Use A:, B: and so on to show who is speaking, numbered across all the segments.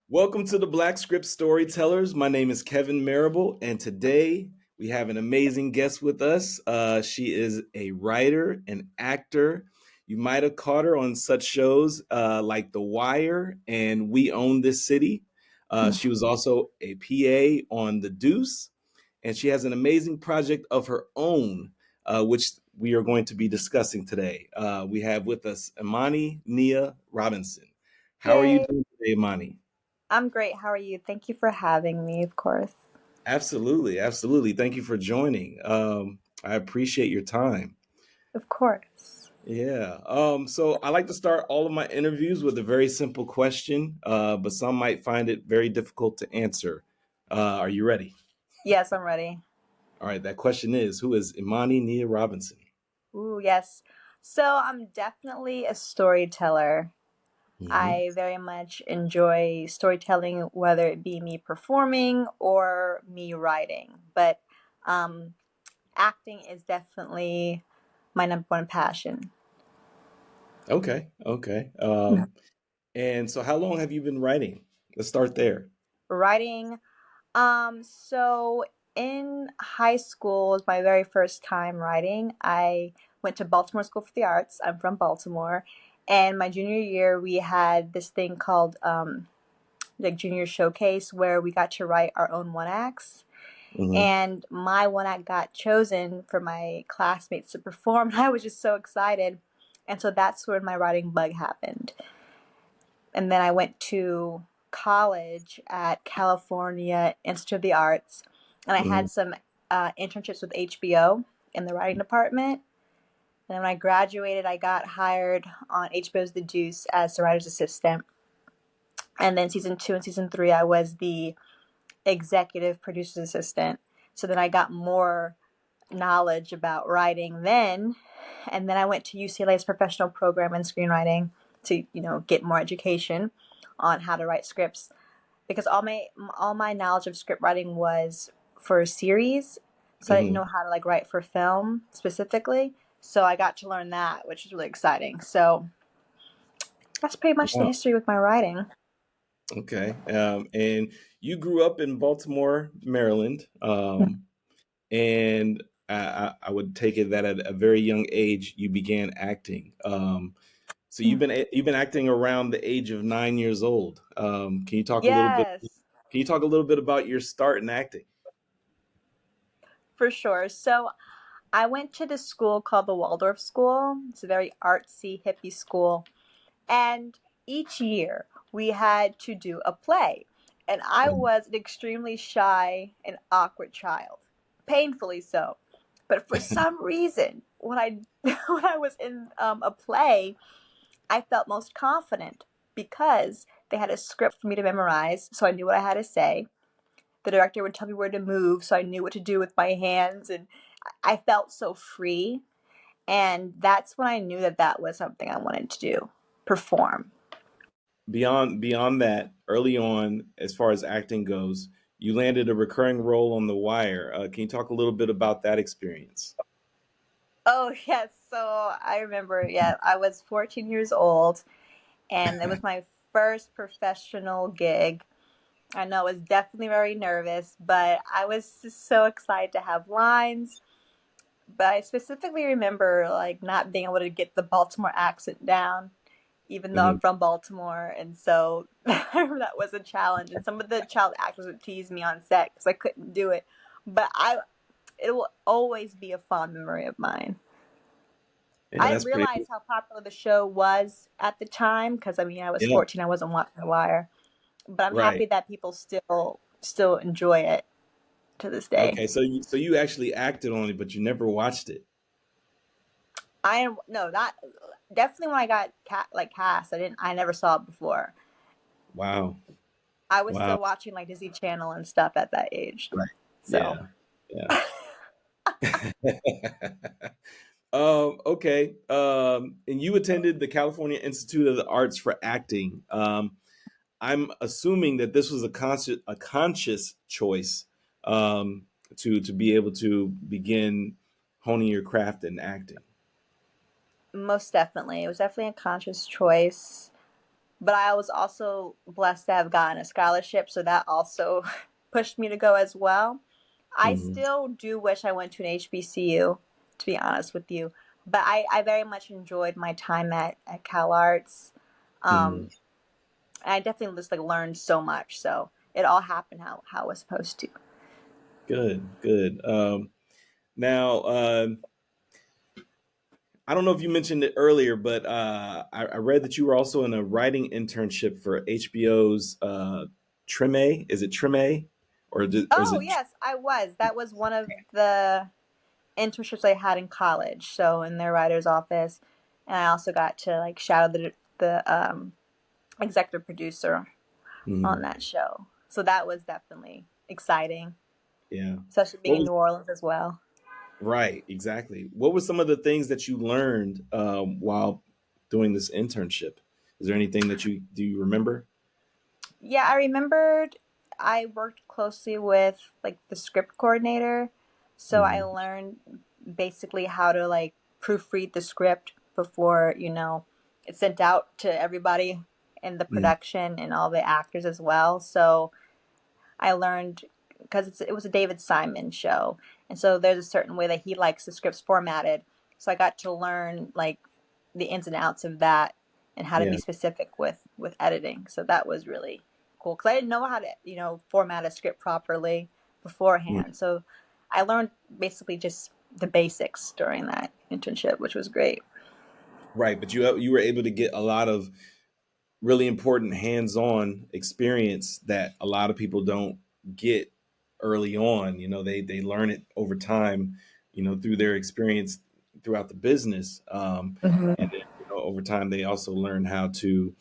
A: Welcome to the Black Script Storytellers. My name is Kevin Marable, and today we have an amazing guest with us. She is a writer, an actor. You might have caught her on such shows like The Wire and We Own This City. She was also a PA on The Deuce, and she has an amazing project of her own, which we are going to be discussing today. We have with us Imani Nia Robinson. How are you
B: Yay!
A: doing today, Imani?
B: I'm great. How are you? Thank you for having me, of course.
A: Absolutely, absolutely. Thank you for joining. I appreciate your time.
B: Of course.
A: Yeah. So I like to start all of my interviews with a very simple question, but some might find it very difficult to answer. Are you ready?
B: Yes, I'm ready.
A: All right. That question is, who is Imani Nia Robinson?
B: Ooh, yes. So I'm definitely a storyteller.
A: Hmm.
B: I very much enjoy storytelling, whether it be me performing or me writing. But um, acting is definitely my number one passion.
A: Okay. Okay. And so how long have you been writing? Let's start there.
B: Writing. So in high school was my very first time writing. I went to Baltimore School for the Arts. I'm from Baltimore. And my junior year, we had this thing called like junior showcase where we got to write our own one acts.
A: Hmm.
B: And my one act got chosen for my classmates to perform. I was just so excited. And so that's when my writing bug happened. And then I went to college at California Institute of the Arts, and I
A: Hmm.
B: had some internships with HBO in the writing department. And when I graduated, I got hired on HBO's The Deuce as the writer's assistant. And then season two and season three, I was the executive producer's assistant. So then I got more knowledge about writing then. And then I went to UCLA's professional program in screenwriting to, get more education on how to write scripts because all my knowledge of script writing was for series, so I didn't
A: Hmm.
B: know how to like write for film specifically. So I got to learn that, which was really exciting. So that's pretty much the
A: Wow.
B: history with my writing.
A: Okay. And you grew up in Baltimore, Maryland. And I would take it that at a very young age you began acting. So you've been acting around the age of 9 years old. Can you talk a little bit?
B: Yes,
A: Can you talk a little bit about your start in acting?
B: for sure. So I went to this school called the Waldorf School. It's a very artsy, hippie school. And each year we had to do a play. And I
A: Mhm.
B: was an extremely shy and awkward child, painfully so. But for some reason, when I when I was in a play, I felt most confident because they had a script for me to memorize, so I knew what I had to say. The director would tell me where to move, so I knew what to do with my hands, and I felt so free. And that's when I knew that that was something I wanted to do, perform.
A: Beyond that, early on, as far as acting goes, you landed a recurring role on The Wire. Can you talk a little bit about that experience?
B: Oh, yes. So I remember, yeah, I was 14 years old and it was my first professional gig. I know I was definitely very nervous, but I was just so excited to have lines. But I specifically remember like not being able to get the Baltimore accent down, even though I'm
A: Mhm.
B: from Baltimore. And so that was a challenge. And some of the child actors would tease me on set because I couldn't do it. But it will always be a fond memory of mine.
A: Yeah,
B: I
A: that's
B: didn't
A: pretty.
B: realize how popular the show was at the time because I mean I was
A: Yeah,
B: 14. I wasn't watching The Wire, but I'm happy
A: right.
B: that people still enjoy it to this day.
A: Okay, so you actually acted on it, but you never watched it.
B: I am no not definitely when I got cast. I never saw it before.
A: Wow.
B: I was
A: Wow.
B: still watching like Disney Channel and stuff at that age.
A: Right.
B: So
A: Yeah. Yeah. Okay. And you attended the California Institute of the Arts for acting. I'm assuming that this was a conscious choice to be able to begin honing your craft in acting.
B: most definitely, it was definitely a conscious choice. but I was also blessed to have gotten a scholarship, so that also pushed me to go as well. I
A: Hmm.
B: still do wish I went to an HBCU, to be honest with you, but I very much enjoyed my time at Cal Arts.
A: Hmm.
B: Um, I definitely just like learned so much, so it all happened how it was supposed to.
A: Good, good. Now, I don't know if you mentioned it earlier, but I read that you were also in a writing internship for HBO's Treme. Is it Treme, or is
B: Oh
A: it?
B: yes, I was. That was one of the internships I had in college, so in their writer's office, and I also got to like shadow the executive producer on
A: Mhm.
B: that show. So that was definitely exciting,
A: Yeah.
B: especially being
A: What
B: in
A: was
B: New Orleans as well.
A: right? Exactly. What were some of the things that you learned while doing this internship? Is there anything that you do you remember?
B: Yeah, I remembered I worked closely with like the script coordinator, so I
A: Hmm.
B: learned basically how to like proofread the script before, it's sent out to everybody in the
A: Hmm.
B: production and all the actors as well. So I learned because it was a David Simon show, and so there's a certain way that he likes the scripts formatted. So I got to learn like the ins and outs of that and how to
A: Yeah.
B: be specific with editing. So that was really cool because I didn't know how to format a script properly
A: Mm.
B: beforehand. So I learned basically just the basics during that internship, which was great.
A: Right, but you were able to get a lot of really important hands-on experience that a lot of people don't get early on. They learn it over time, through their experience throughout the business, and
B: Hmm.
A: then over time they also learn how to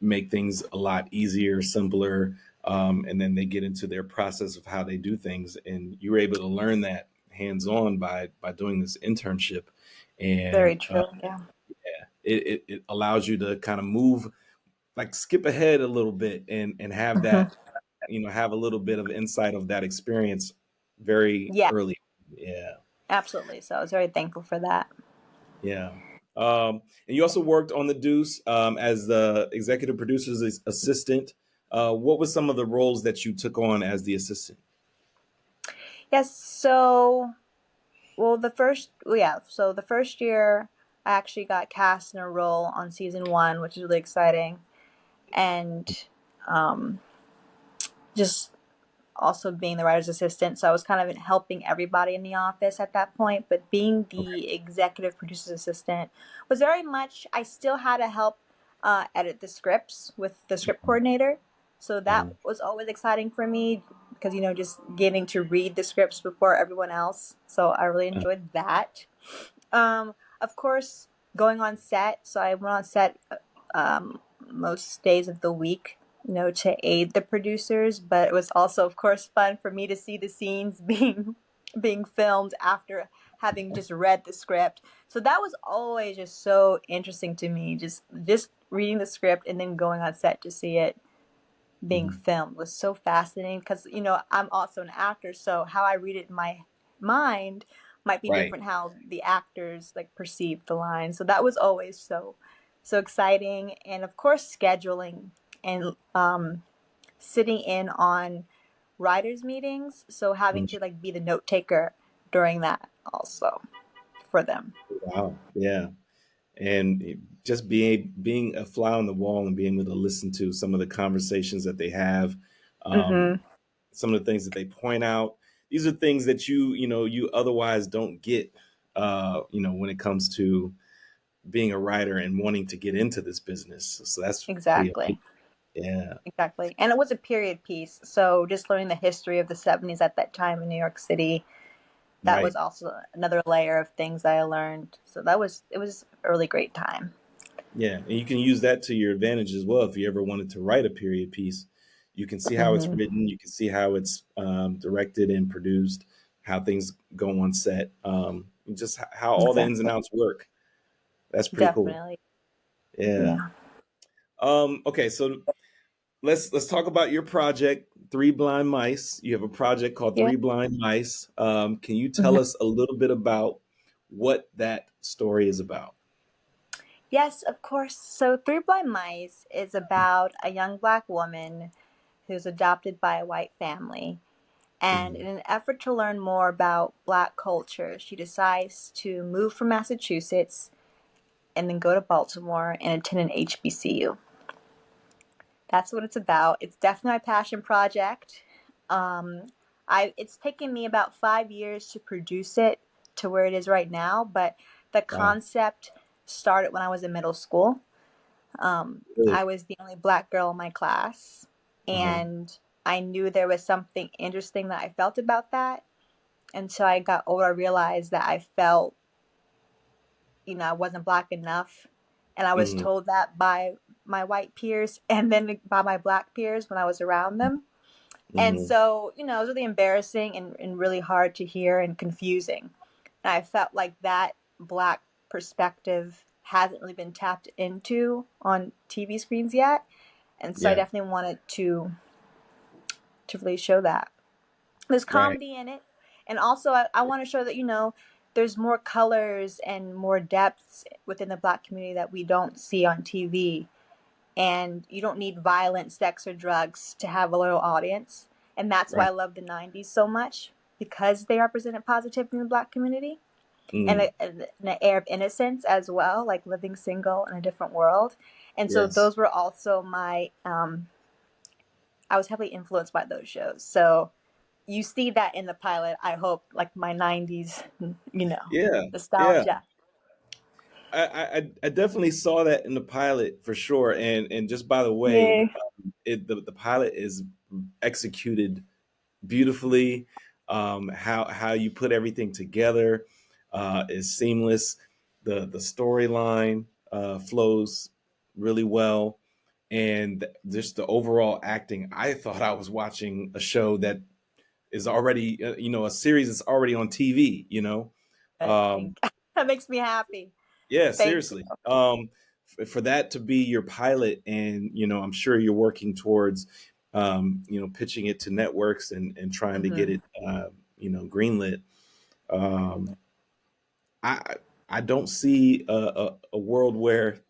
A: make things a lot easier, simpler, and then they get into their process of how they do things. And you were able to learn that hands-on by doing this internship,
B: Very
A: and
B: true. Yeah.
A: yeah, it allows you to kind of move, like skip ahead a little bit, and have
B: Hmm.
A: that, have a little bit of insight of that experience very
B: Yeah,
A: early. Yeah,
B: absolutely. So I was very thankful for that.
A: yeah. And you also worked on the Deuce as the executive producer's assistant. What was some of the roles that you took on as the assistant?
B: Yes. So well, so the first year I actually got cast in a role on season one, which is really exciting, and um, just also being the writer's assistant. So I was kind of helping everybody in the office at that point, but being
A: Okay.
B: the executive producer's assistant was very much, I still had to help edit the scripts with the script coordinator. So that
A: Mhm.
B: was always exciting for me because, just getting to read the scripts before everyone else. So I really
A: Uh,
B: enjoyed that. Of course, going on set. So I went on set most days of the week, to aid the producers. But it was also, of course, fun for me to see the scenes being filmed after having just read the script. So that was always just so interesting to me. Just reading the script and then going on set to see it being
A: mhm.
B: filmed was so fascinating because I'm also an actor, so how I read it in my mind might be
A: Right.
B: different how the actors like perceive the line. So that was always so exciting, and of course scheduling and sitting in on writers meetings, so having
A: Mhm.
B: to like be the note taker during that also for them.
A: Wow. Yeah. And just being a fly on the wall and being able to listen to some of the conversations that they have, um,
B: Mm-hmm.
A: some of the things that they point out. These are things that you otherwise don't get, when it comes to being a writer and wanting to get into this business. So that's pretty
B: Exactly.
A: amazing. Yeah.
B: Exactly. And it was a period piece. So just learning the history of the 70s at that time in New York City, that was
A: Right.
B: also another layer of things I learned. So it was a really great time.
A: Yeah. And you can use that to your advantage as well. If you ever wanted to write a period piece, you can see how it's
B: Hmm.
A: written, you can see how it's directed and produced, how things go on set, just how all the ins and
B: Exactly.
A: outs work. That's pretty cool.
B: Definitely.
A: Yeah.
B: Yeah.
A: Okay, so let's talk about your project, Three Blind Mice. You have a project called
B: Yeah.
A: Three Blind Mice. Can you tell
B: Mhm.
A: us a little bit about what that story is about?
B: Yes, of course. So, Three Blind Mice is about a young black woman who's adopted by a white family. And
A: Hmm.
B: in an effort to learn more about black culture, she decides to move from Massachusetts and then go to Baltimore and attend an HBCU. That's what it's about. It's definitely my passion project. Um, it's taken me about 5 years to produce it to where it is right now, but the
A: Wow.
B: concept started when I was in middle school.
A: Really?
B: I was the only black girl in my class,
A: Uh-huh.
B: and I knew there was something interesting that I felt about that. Until I got older, I realized that I felt, I wasn't black enough. And I was
A: Hmm.
B: told that by my white peers and then by my black peers when I was around them. And
A: Hmm.
B: so, it was really embarrassing and really hard to hear and confusing. And I felt like that black perspective hasn't really been tapped into on TV screens yet. And so I
A: Yeah.
B: definitely wanted to really show that. There's
A: Right.
B: comedy in it. And also I want to show that, there's more colors and more depths within the black community that we don't see on TV. And you don't need violence, sex, or drugs to have a loyal audience. And that's why
A: Right.
B: I love the 90s so much, because they represented positivity in the black community and
A: Mm.
B: an air of innocence as well, like living single in a different world. And so
A: Yes.
B: those were also I was heavily influenced by those shows. So you see that in the pilot, I hope, like my 90s,
A: Yeah. Yeah.
B: nostalgia.
A: I definitely saw that in the pilot for sure. And just by the way,
B: Yay.
A: the pilot is executed beautifully. How you put everything together is seamless. The storyline flows really well, and just the overall acting. I thought I was watching a show that is already, a series that's already on TV.
B: Good.
A: Um,
B: Thank That makes me happy.
A: yeah,
B: Thank you.
A: seriously. For that to be your pilot, and I'm sure you're working towards, pitching it to networks and trying to get
B: Hmm.
A: it, greenlit. Um, I I don't see a world where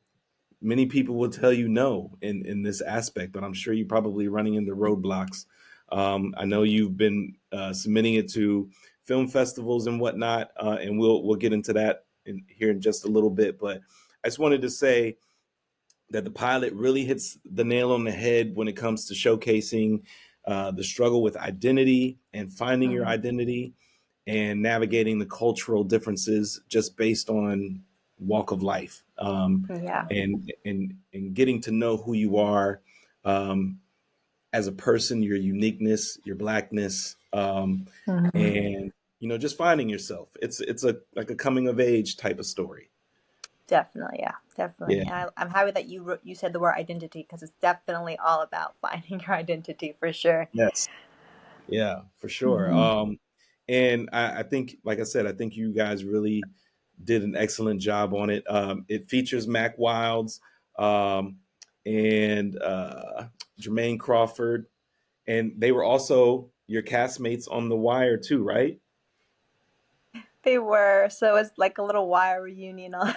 A: many people will tell you no in this aspect, but I'm sure you're probably running into roadblocks. I know you've been submitting it to film festivals and whatnot, and we'll get into that here in just a little bit. But I just wanted to say that the pilot really hits the nail on the head when it comes to showcasing the struggle with identity and finding your
B: Hmm.
A: identity and navigating the cultural differences just based on walk of life,
B: Yeah.
A: and getting to know who you are, um, as a person, your uniqueness, your blackness,
B: Hmm.
A: and just finding yourself. It's a like a coming of age type of story.
B: Definitely, yeah, definitely.
A: Yeah.
B: And I'm happy that you said the word identity, because it's definitely all about finding your identity for sure.
A: Yes. Yeah, for sure.
B: Hmm.
A: And I think, like I said, I think you guys really did an excellent job on it. It features Mac Wilds, um, and Jermaine Crawford, and they were also your castmates on The Wire too, right?
B: They were, so it's like a little wire reunion on.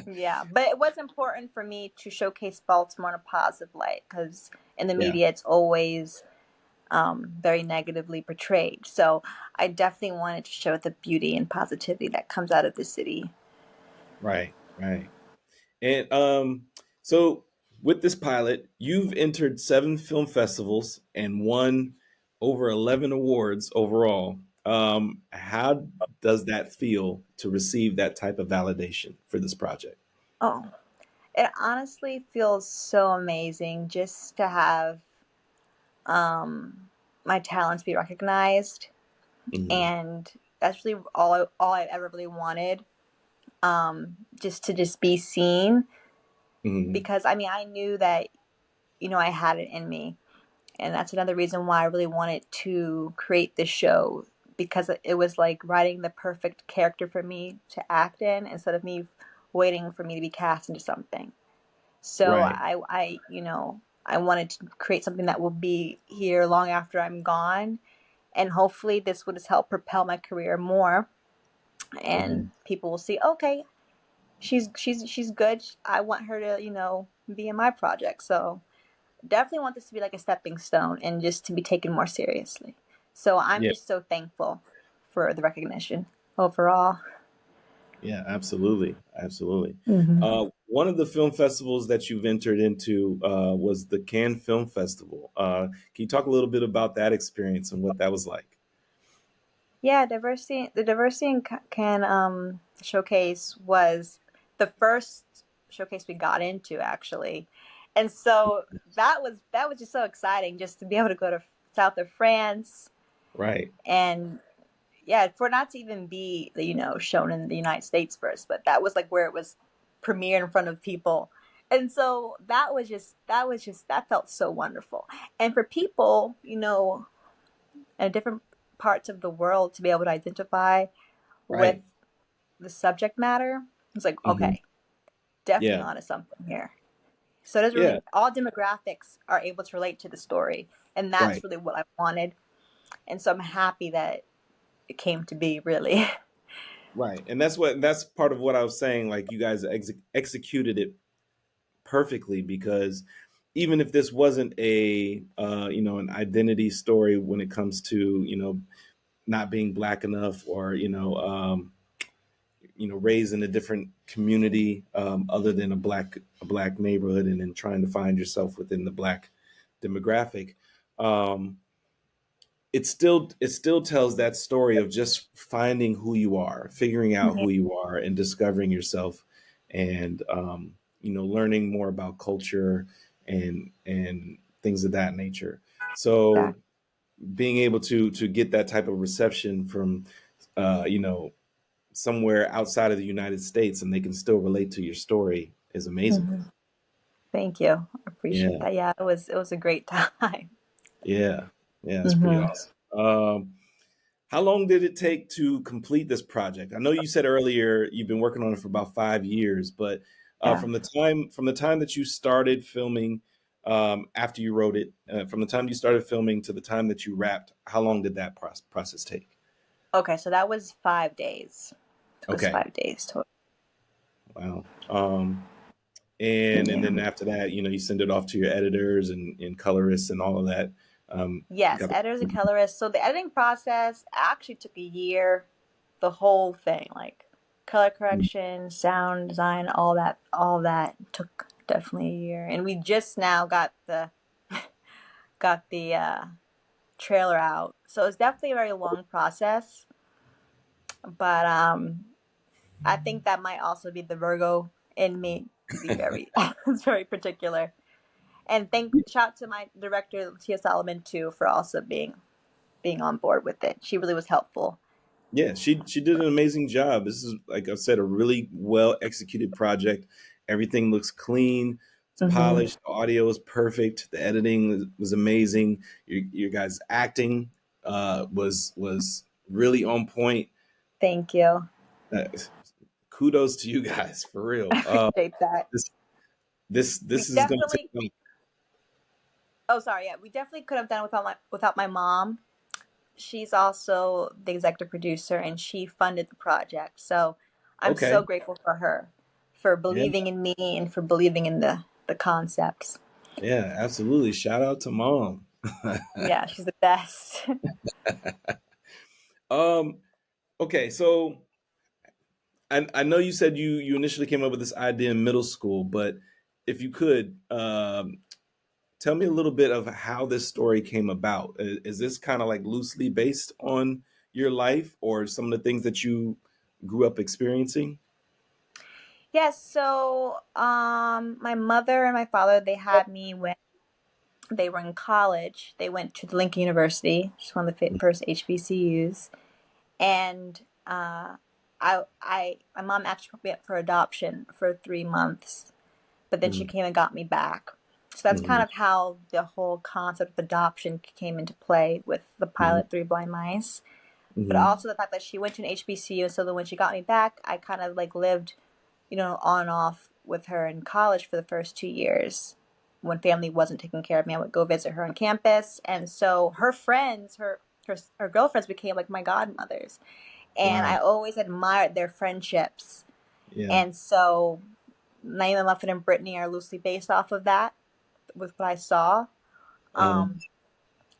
B: Yeah, but it was important for me to showcase Baltimore in a positive light, because in the
A: Yeah,
B: media it's always very negatively portrayed. So I definitely wanted to show the beauty and positivity that comes out of the city.
A: right, right. And so with this pilot, you've entered 7 film festivals and won over 11 awards overall. How does that feel to receive that type of validation for this project?
B: Oh, it honestly feels so amazing just to have um, my talents be recognized,
A: Hmm.
B: and that's really all I ever really wanted. Just to just be seen,
A: Hmm.
B: because I mean I knew that I had it in me, and that's another reason why I really wanted to create this show, because it was like writing the perfect character for me to act in, instead of me waiting for me to be cast into something. So
A: Right.
B: I wanted to create something that will be here long after I'm gone, and hopefully this would just help propel my career more,
A: Hmm.
B: and people will see, okay, she's good. I want her to, be in my project. So definitely want this to be like a stepping stone and just to be taken more seriously. So I'm
A: Yeah,
B: just so thankful for the recognition overall.
A: yeah, absolutely, absolutely.
B: Hmm.
A: One of the film festivals that you've entered into was the Cannes Film Festival. Can you talk a little bit about that experience and what that was like?
B: Yeah, the diversity in can showcase was the first showcase we got into actually, and so that was just so exciting just to be able to go to south of France.
A: Right,
B: And yeah, for not to even be shown in the United States first, but that was like where it was premiered in front of people. And so that felt so wonderful. And for people, in different parts of the world to be able to identify with
A: right.
B: the subject matter, it's like,
A: Hmm.
B: okay, definitely
A: Yeah,
B: onto something here. So it is
A: yeah,
B: really all demographics are able to relate to the story, and that's
A: right,
B: really what I wanted. And so I'm happy that it came to be, really.
A: right. And that's part of what I was saying. Like you guys executed it perfectly because even if this wasn't a an identity story when it comes to not being black enough or raised in a different community other than a black neighborhood and then trying to find yourself within the black demographic. um, it still tells that story of just finding who you are, figuring out
B: Yeah.
A: who you are, and discovering yourself, and learning more about culture and things of that nature.
B: Yeah.
A: So being able to get that type of reception from uh, you know somewhere outside of the United States and they can still relate to your story is amazing.
B: Mhm. Thank you. I appreciate
A: Yeah,
B: that. Yeah, it was a great time.
A: yeah, yeah. It's pretty
B: Hmm.
A: awesome. How long did it take to complete this project? I know you said earlier you've been working on it for about 5 years, but
B: Yeah.
A: from the time that you started filming, after you wrote it, from the time you started filming to the time that you wrapped, how long did that process take?
B: Okay, so that was 5 days. It was
A: Okay,
B: 5 days total.
A: wow. And
B: Yeah.
A: then after that, you send it off to your editors and colorists and all of that.
B: Yes,
A: Got
B: editors and
A: the,
B: colorists. So the editing process actually took a year. The whole thing, like color correction, sound design, all that took definitely a year. And we just now got the trailer out. So it's definitely a very long process. But I think that might also be the Virgo in me to be very it's very particular. And thank shout out to my director Tia Solomon too for also being on board with it. She really was helpful.
A: yeah, she did an amazing job. This is, like I said, a really well executed project. Everything looks clean. It's
B: Hmm.
A: polished. The audio is perfect. The editing was amazing. Your guys' acting was really on point.
B: Thank you.
A: Uh, Kudos to you guys for real.
B: Appreciate that.
A: This this
B: We
A: this is going to
B: definitely
A: take.
B: oh sorry, yeah, we definitely could have done it without my mom. She's also the executive producer and she funded the project. So I'm so
A: Okay.
B: grateful for her for
A: Yeah.
B: believing in me and for believing in the concepts.
A: Yeah, absolutely. Shout out to mom.
B: Yeah, she's the best.
A: um, okay, so I know you said you initially came up with this idea in middle school, but if you could tell me a little bit of how this story came about. Is this kind of like loosely based on your life or some of the things that you grew up experiencing?
B: Yes, so my mother and my father they had me when they were in college. They went to the Lincoln University, which is one of the first HBCUs, and my mom actually put me up for adoption for 3 months, but then she
A: Hmm.
B: came and got me back. So that's kind
A: Hmm.
B: of how the whole concept of adoption came into play with the
A: Hmm.
B: pilot Three Blind Mice. But
A: Hmm.
B: also the fact that she went to an HBCU, so then when she got me back, I kind of like lived, on and off with her in college for the first 2 years. When family wasn't taking care of me, I would go visit her on campus, and so her friends, her girlfriends became like my godmothers, and I
A: Wow.
B: always admired their friendships.
A: Yeah.
B: And so Naima Muffin and Brittany are loosely based off of that with what I saw.
A: Uh,
B: Um,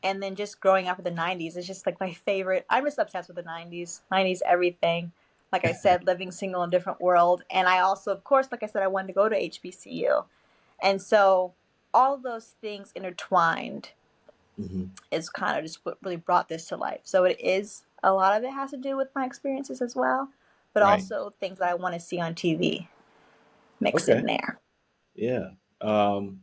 B: and then just growing up in the 90s is just like my favorite. I'm just obsessed with the 90s everything. Like I said, living single in a different world. And I also, of course, like I said, I wanted to go to HBCU. And so all those things intertwined
A: mhm.
B: is kind of just what really brought this to life. So it is, a lot of it has to do with my experiences as well, but
A: Right.
B: also things that I want to see on TV mixed
A: Okay.
B: in there.
A: Yeah. Um,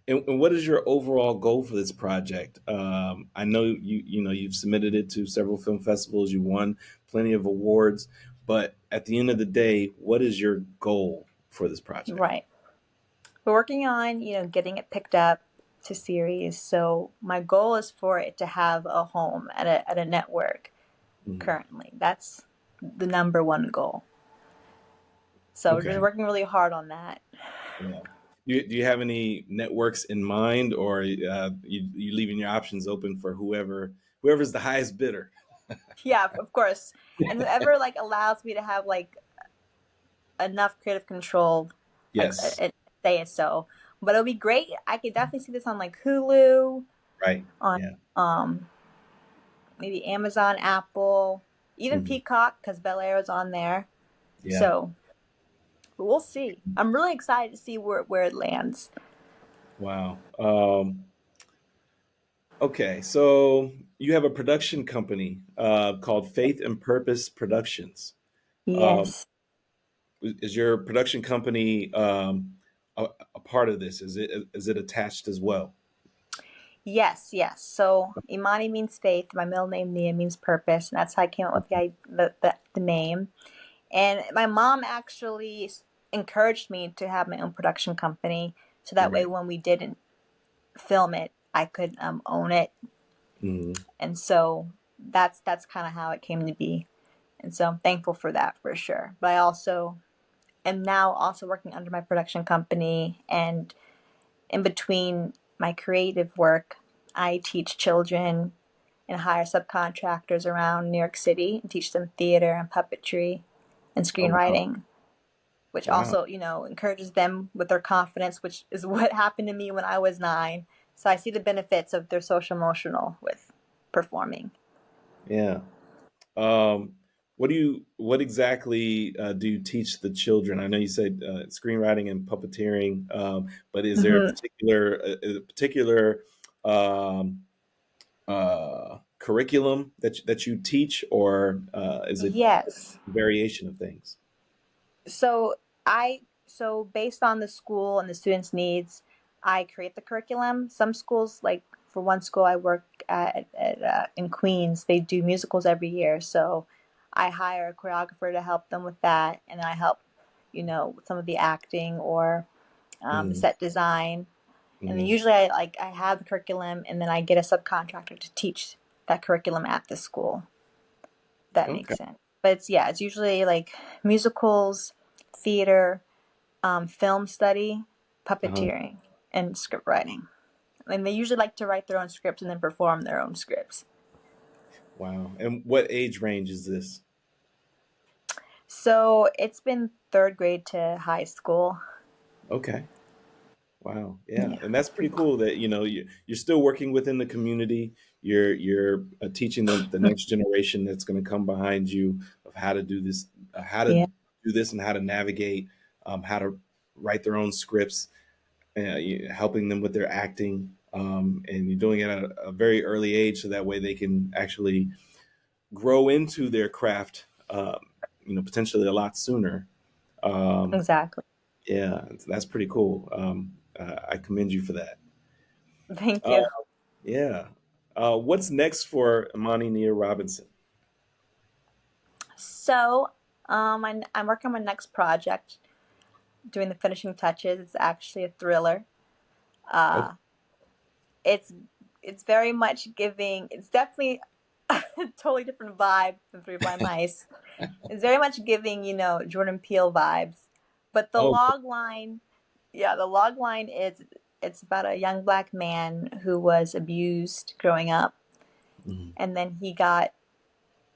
A: and what is your overall goal for this project? I know you've submitted it to several film festivals. You won plenty of awards, but at the end of the day, what is your goal for this project?
B: Right. We're working on, getting it picked up to series. So my goal is for it to have a home at a network
A: Mhm.
B: currently. That's the number one goal. So we're just
A: Okay.
B: working really hard on that.
A: Yeah. Do you have any networks in mind, or you leaving your options open for whoever's the highest bidder?
B: Yeah, of course. And whoever like allows me to have like enough creative control, like
A: Yes.
B: say it so. But it'll be great. I could definitely see this on like Hulu,
A: Right.
B: on
A: Yeah.
B: um maybe Amazon, Apple, even
A: Mhm.
B: Peacock because Bel Air is on there.
A: Yeah.
B: So but we'll see. I'm really excited to see where it lands.
A: Wow. Okay, so you have a production company called Faith and Purpose Productions. Um,
B: Yes.
A: is your production company a part of this? Is it attached as well?
B: Yes, yes. So Imani means faith. My middle name Nia means purpose, and that's how I came up with the name. And my mom actually encouraged me to have my own production company, so that way
A: Right.
B: when we didn't film it, I could own it.
A: Mhm.
B: And so that's kind of how it came to be. And so I'm thankful for that for sure. But I also am now also working under my production company, and in between my creative work, I teach children and hire subcontractors around New York City and teach them theater and puppetry and
A: Oh wow,
B: screenwriting, which
A: wow,
B: also, encourages them with their confidence, which is what happened to me when I was 9. So I see the benefits of their social emotional with performing.
A: yeah. Um, what exactly do you teach the children? I know you said screenwriting and puppeteering, but is there a
B: Hmm.
A: particular um, curriculum that you teach, or is it
B: Yes.
A: a variation of things?
B: So so based on the school and the students' needs, I create the curriculum. Some schools, like for one school I work at in Queens, they do musicals every year. So I hire a choreographer to help them with that, and I help, with some of the acting or the
A: Mm,
B: set design. And then
A: mm,
B: usually I have the curriculum, and then I get a subcontractor to teach that curriculum at the school. That
A: okay.
B: makes sense. But it's usually like musicals, theater, film study,
A: Uh-huh.
B: puppeteering, and script writing. And they usually like to write their own scripts and then perform their own scripts.
A: Wow. And what age range is this?
B: So it's been third grade to high school.
A: Okay. Wow. Yeah.
B: Yeah.
A: And that's pretty cool that, you're still working within the community. You're teaching the next generation that's going to come behind you of how to do this,
B: Yeah.
A: and how to navigate, how to write their own scripts, helping them with their acting. And you're doing it at a very early age so that way they can actually grow into their craft, potentially a lot sooner. Um,
B: Exactly.
A: yeah, that's pretty cool. I commend you for that.
B: Thank
A: Uh,
B: you.
A: yeah. What's next for Imani Nia Robinson?
B: So I'm working on my next project, doing the finishing touches. It's actually a thriller.
A: Okay.
B: Uh, it's it's very much giving. It's definitely a totally different vibe than Three Blind Mice. It's very much giving, Jordan Peele vibes. But the
A: Oh.
B: log line, yeah, the log line is, it's about a young black man who was abused growing up,
A: Mhm.
B: and then he got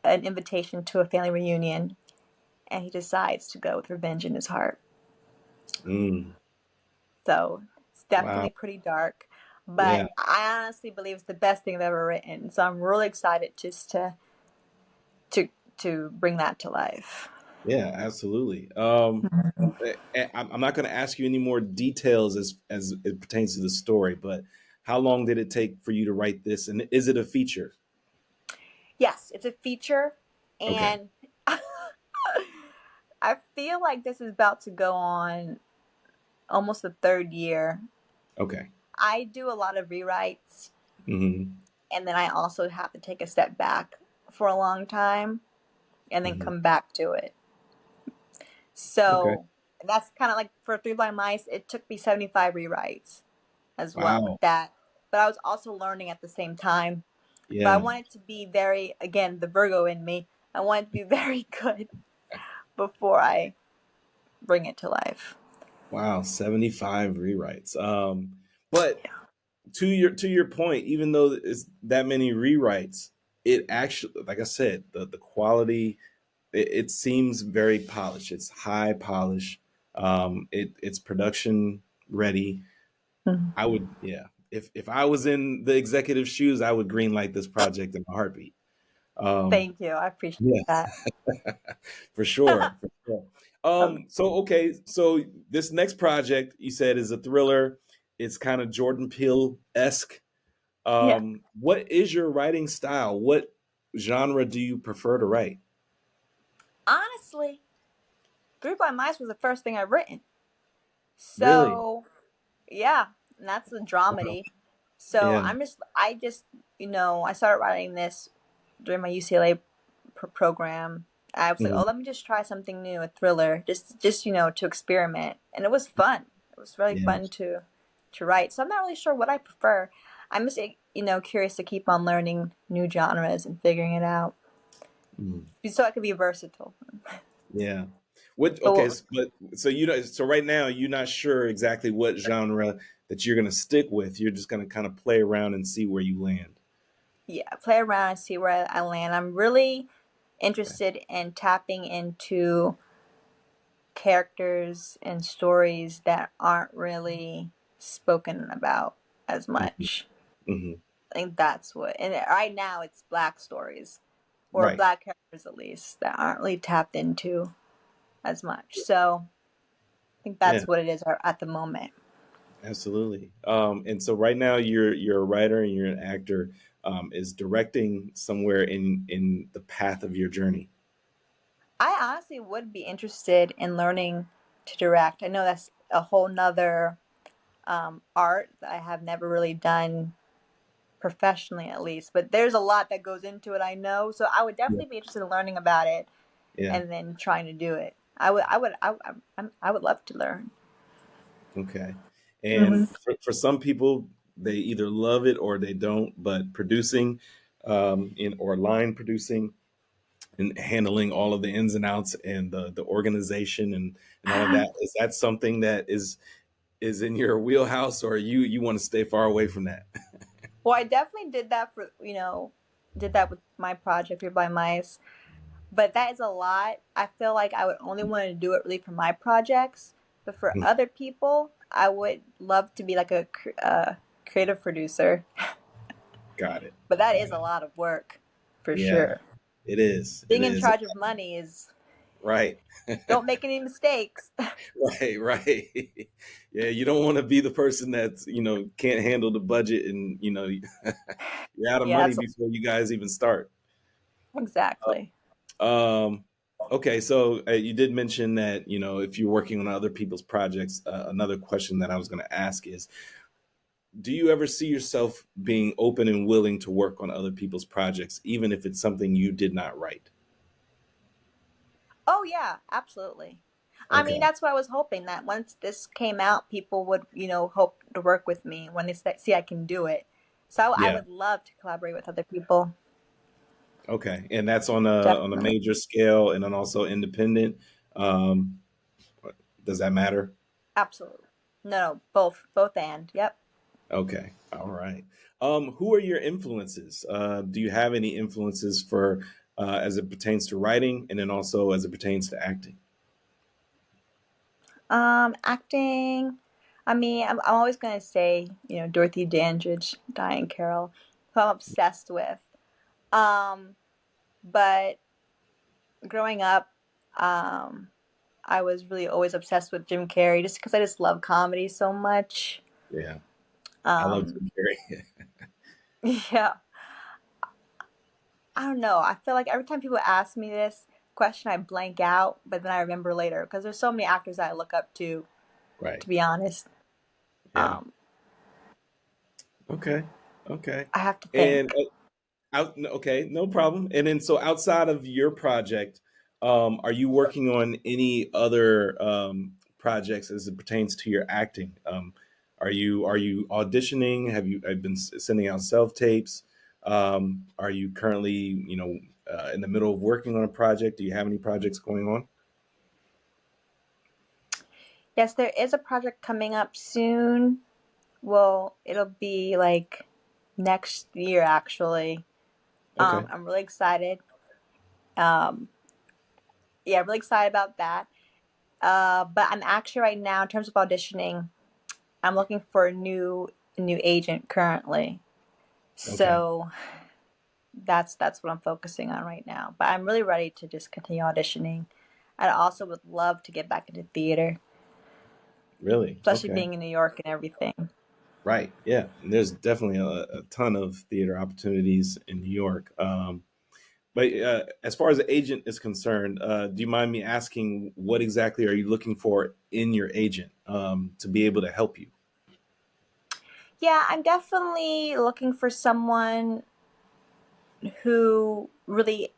B: an invitation to a family reunion, and he decides to go with revenge in his heart.
A: Mm.
B: So it's
A: Wow.
B: definitely pretty dark, but
A: Yeah.
B: I honestly believe it's the best thing I've ever written. So I'm really excited just to to bring that to life.
A: Yeah, absolutely. I'm not going to ask you any more details as it pertains to the story, but how long did it take for you to write this, and is it a feature?
B: Yes, it's a feature,
A: Okay.
B: and I feel like this is about to go on almost the third year.
A: Okay.
B: I do a lot of rewrites,
A: Hmm.
B: and then I also have to take a step back for a long time and then
A: Hmm.
B: come back to it.
A: Okay.
B: So that's kind of like for Three Blind Mice, it took me 75 rewrites as well with
A: Wow.
B: that. But I was also learning at the same time. But I
A: Yeah.
B: wanted to be very, again, the Virgo in me, I wanted to be very good before I bring it to life.
A: Wow. 75 rewrites. But to your point, even though it's that many rewrites, it actually, like I said, the quality, it seems very polished. It's high polish. It's production ready.
B: Mhm.
A: I would, yeah. If I was in the executive shoes, I would green light this project in a heartbeat. Um,
B: Thank you. I appreciate
A: yeah,
B: that.
A: for sure, for sure.
B: Um,
A: So okay, so this next project you said is a thriller. It's kind of Jordan Peele esque.
B: yeah.
A: What is your writing style? What genre do you prefer to write?
B: Honestly, Three Blind Mice was the first thing I've written.
A: Really?
B: So yeah, and that's the
A: Wow.
B: dramedy. So
A: Yeah.
B: I just, I started writing this during my UCLA program. I was like, oh,
A: Hmm.
B: let me just try something new, a thriller, just to experiment, and it was fun. It was really
A: Yeah.
B: fun to write. So I'm not really sure what I prefer. I'm just curious to keep on learning new genres and figuring it out,
A: Mm.
B: so I could be versatile.
A: Yeah. What?
B: But
A: Okay. But so you know, so right now you're not sure exactly what genre that you're going to stick with. You're just going to kind of play around and see where you land.
B: yeah, play around and see where I land. I'm really
A: Okay.
B: interested in tapping into characters and stories that aren't really spoken about as
A: Hmm.
B: much.
A: Hmm.
B: I think that's what, and right now it's black stories or
A: Right.
B: black characters at least that aren't really tapped into as much. So I think
A: Yeah.
B: that's what it is at the moment.
A: Absolutely. And so right now you're a writer and you're an actor. Is directing somewhere in the path of your journey?
B: I honestly would be interested in learning to direct. I know that's a whole nother art that I have never really done professionally, at least, but there's a lot that goes into it, I know. So I would
A: Yeah.
B: definitely be interested in learning about it
A: Yeah.
B: and then trying to do it. I would love to learn.
A: Okay.
B: Hmm.
A: And for some people, they either love it or they don't. But producing, in or line producing, and handling all of the ins and outs and the organization and all of that, is that something that is in your wheelhouse, or you want to stay far away from that?
B: Well, I definitely did that with my project, Here by Mice, but that is a lot. I feel like I would only want to do it really for my projects, but for other people, I would love to be like a creative producer.
A: Got it.
B: But that
A: Got
B: is a
A: it.
B: lot of work, for
A: Yeah,
B: sure.
A: it is. It
B: Being in
A: is.
B: charge of money is,
A: Right.
B: don't make any mistakes.
A: Right, right. Yeah, you don't want to be the person that's, can't handle the budget and, you're out of
B: Yeah,
A: money
B: that's
A: before you guys even start.
B: exactly.
A: Um, okay, so you did mention that, if you're working on other people's projects, another question that I was going to ask is, do you ever see yourself being open and willing to work on other people's projects, even if it's something you did not write?
B: Oh yeah, absolutely. I mean,
A: Okay.
B: that's what I was hoping that once this came out, people would, hope to work with me when they see I can do it. So I
A: Yeah.
B: would love to collaborate with other people.
A: Okay. And that's on a
B: Definitely.
A: major scale and then also independent. Um, does that matter?
B: Absolutely. No, both and. Yep.
A: Okay. All right. Who are your influences? Do you have any influences for as it pertains to writing, and then also as it pertains to acting?
B: Acting. I mean, I'm always gonna say, Dorothy Dandridge, Diane Carroll, who I'm obsessed with. Um, but growing up, um, I was really always obsessed with Jim Carrey just because I just love comedy so much.
A: Yeah, I love
B: Um,
A: Jim Carrey.
B: yeah, I don't know. I feel like every time people ask me this question, I blank out, but then I remember later because there's so many actors that I look up
A: Right.
B: to be honest.
A: Yeah.
B: Um,
A: Okay. Okay.
B: I have to
A: And
B: think.
A: okay, no problem. And then so outside of your project, are you working on any other projects as it pertains to your acting? Are you auditioning? Have been sending out self tapes? Are you currently, in the middle of working on a project? Do you have any projects going on?
B: Yes, there is a project coming up soon. Well, it'll be like next year actually.
A: Okay.
B: I'm really excited. Um, yeah, really excited about that. But I'm actually right now in terms of auditioning, I'm looking for a new agent currently.
A: Okay.
B: So that's what I'm focusing on right now. But I'm really ready to just continue auditioning. I also would love to get back into theater,
A: Really?
B: especially
A: Okay.
B: being in New York and everything.
A: Right. Yeah. And there's definitely a ton of theater opportunities in New York. But as far as the agent is concerned, do you mind me asking what exactly are you looking for in your agent to be able to help you?
B: Yeah, I'm definitely looking for someone who really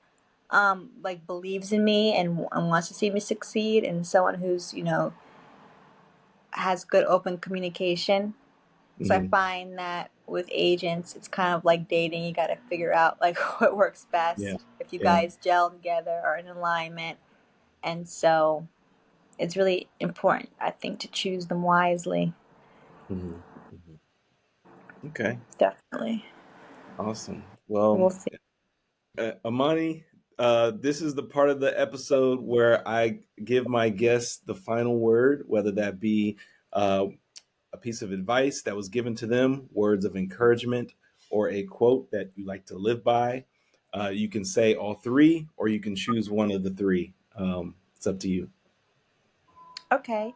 B: like believes in me and wants to see me succeed, and someone who's has good open communication. So I
A: Hmm.
B: find that with agents, it's kind of like dating. You got to figure out like what works
A: Yeah.
B: best if you
A: Yeah.
B: guys gel together or in alignment. And so it's really important, I think, to choose them wisely.
A: Hmm. Hmm. Okay.
B: Definitely.
A: Awesome. Well,
B: We'll see.
A: Amani, this is the part of the episode where I give my guests the final word, whether that be uh, a piece of advice that was given to them, words of encouragement, or a quote that you like to live by. You can say all three, or you can choose one of the three. It's up to you.
B: Okay.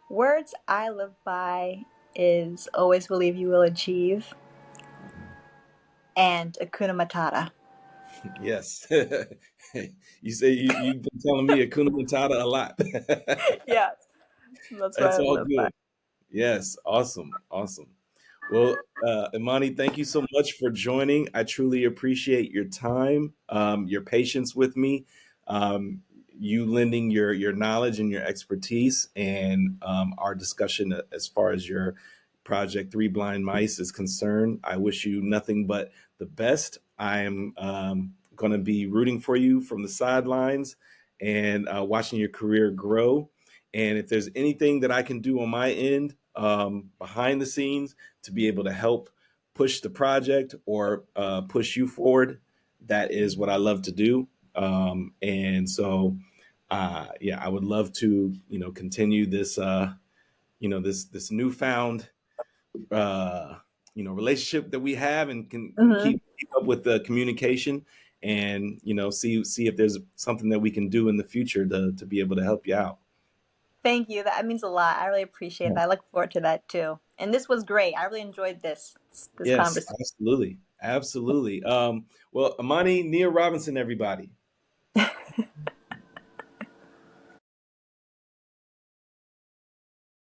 B: Words I live by is always believe you will achieve and Akuna Matata.
A: Yes. You say you've been telling me Akuna Matata a lot.
B: Yes, that's what
A: That's
B: I
A: all
B: live by.
A: good. Yes, awesome, awesome. Well, Imani, thank you so much for joining. I truly appreciate your time, your patience with me, um, you lending your knowledge and your expertise, and our discussion as far as your project Three Blind Mice is concerned. I wish you nothing but the best. I am going to be rooting for you from the sidelines and watching your career grow. And if there's anything that I can do on my end behind the scenes to be able to help push the project or push you forward, that is what I love to do. And so, yeah, I would love to, continue this, this newfound, uh, relationship that we have, and can
B: Hmm.
A: keep up with the communication, and see if there's something that we can do in the future to be able to help you out.
B: Thank you. That means a lot. I really appreciate that. I look forward to that too. And this was great. I really enjoyed this
A: Yes,
B: conversation.
A: absolutely. Absolutely. Well, Imani Nia Robinson, everybody.